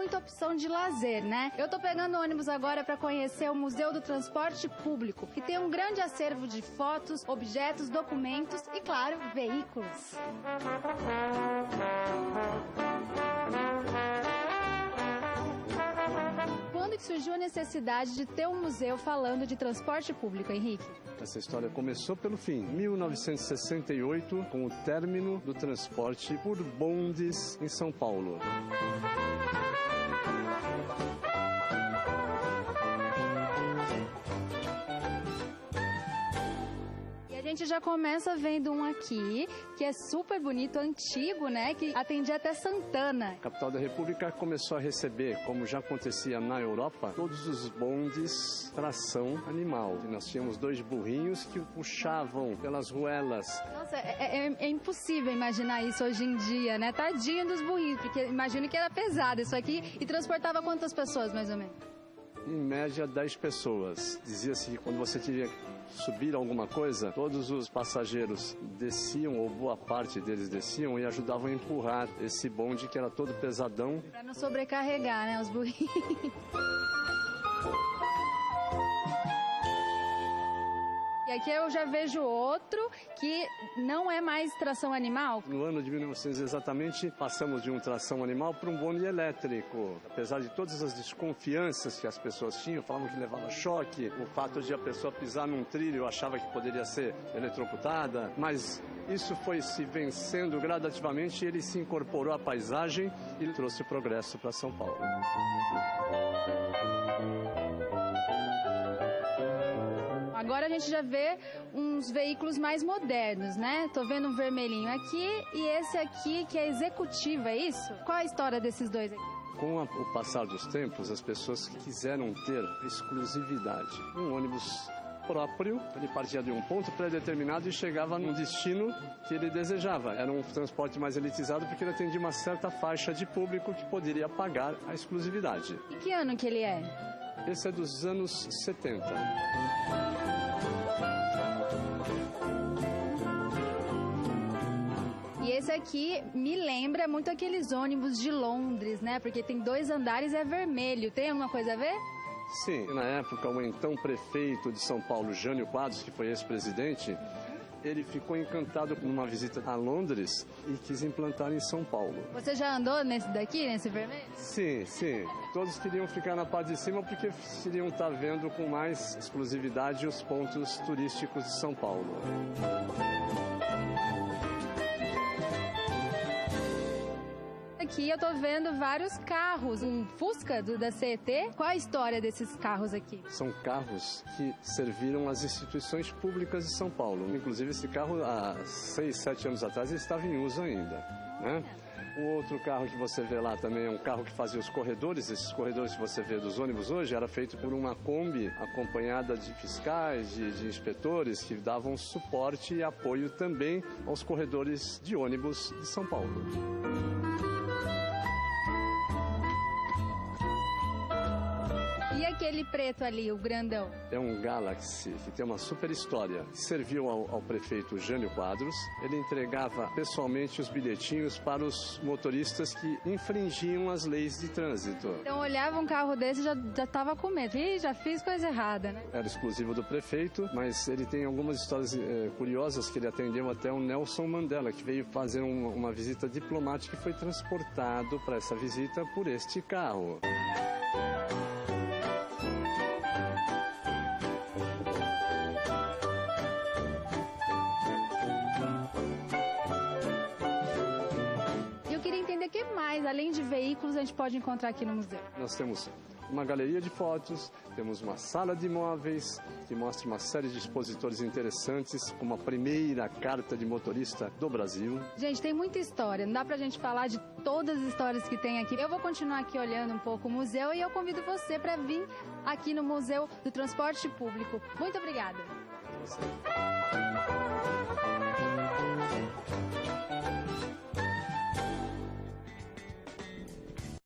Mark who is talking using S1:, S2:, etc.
S1: muita opção de lazer, né? Eu tô pegando ônibus agora para conhecer o Museu do Transporte Público, que tem um grande acervo de fotos, objetos, documentos e, claro, veículos. Quando que surgiu a necessidade de ter um museu falando de transporte público, Henrique?
S2: Essa história começou pelo fim, 1968, com o término do transporte por bondes em São Paulo.
S1: A gente já começa vendo um aqui, que é super bonito, antigo, né? Que atendia até Santana.
S2: A capital da República começou a receber, como já acontecia na Europa, todos os bondes tração animal. E nós tínhamos 2 burrinhos que puxavam pelas ruelas.
S1: Nossa, é impossível imaginar isso hoje em dia, né? Tadinho dos burrinhos, porque imagino que era pesado isso aqui. E transportava quantas pessoas, mais ou menos?
S2: Em média, 10 pessoas. Dizia-se que quando você tinha subir alguma coisa, todos os passageiros desciam, ou boa parte deles desciam, e ajudavam a empurrar esse bonde que era todo pesadão.
S1: Para não sobrecarregar, né, os burrinhos. E aqui eu já vejo outro que não é mais tração animal.
S2: No ano de 1900 exatamente, passamos de um tração animal para um bonde elétrico. Apesar de todas as desconfianças que as pessoas tinham, falavam que levava choque, o fato de a pessoa pisar num trilho, achava que poderia ser eletrocutada, mas isso foi se vencendo gradativamente, ele se incorporou à paisagem e trouxe o progresso para São Paulo.
S1: Agora a gente já vê uns veículos mais modernos, né? Tô vendo um vermelhinho aqui e esse aqui que é executivo, é isso? Qual a história desses dois aqui?
S2: Com o passar dos tempos, as pessoas quiseram ter exclusividade. Um ônibus próprio, ele partia de um ponto pré-determinado e chegava num destino que ele desejava. Era um transporte mais elitizado porque ele atendia uma certa faixa de público que poderia pagar a exclusividade.
S1: E que ano que ele é?
S2: Esse é dos anos 70.
S1: E esse aqui me lembra muito aqueles ônibus de Londres, né? Porque tem 2 andares e é vermelho. Tem alguma coisa a ver?
S2: Sim. Na época, o então prefeito de São Paulo, Jânio Quadros, que foi ex-presidente, ele ficou encantado com uma visita a Londres e quis implantar em São Paulo.
S1: Você já andou nesse daqui, nesse vermelho?
S2: Sim, sim. Todos queriam ficar na parte de cima porque queriam estar vendo com mais exclusividade os pontos turísticos de São Paulo.
S1: Aqui eu tô vendo vários carros, um Fusca da CET. Qual a história desses carros aqui?
S2: São carros que serviram às instituições públicas de São Paulo. Inclusive esse carro há 6, 7 anos atrás ele estava em uso ainda, né? O outro carro que você vê lá também é um carro que fazia os corredores. Esses corredores que você vê dos ônibus hoje era feito por uma Kombi acompanhada de fiscais, de inspetores que davam suporte e apoio também aos corredores de ônibus de São Paulo.
S1: E aquele preto ali, o grandão?
S2: É um Galaxy que tem uma super história. Serviu ao prefeito Jânio Quadros. Ele entregava pessoalmente os bilhetinhos para os motoristas que infringiam as leis de trânsito.
S1: Então olhava um carro desse e já estava com medo. Ih, já fiz coisa errada, né?
S2: Era exclusivo do prefeito, mas ele tem algumas histórias curiosas que ele atendeu até o Nelson Mandela, que veio fazer uma visita diplomática e foi transportado para essa visita por este carro.
S1: O que mais, além de veículos, a gente pode encontrar aqui no museu?
S2: Nós temos uma galeria de fotos, temos uma sala de imóveis que mostra uma série de expositores interessantes, como a primeira carta de motorista do Brasil.
S1: Gente, tem muita história, não dá pra gente falar de todas as histórias que tem aqui. Eu vou continuar aqui olhando um pouco o museu e eu convido você para vir aqui no Museu do Transporte Público. Muito obrigada.
S2: Você.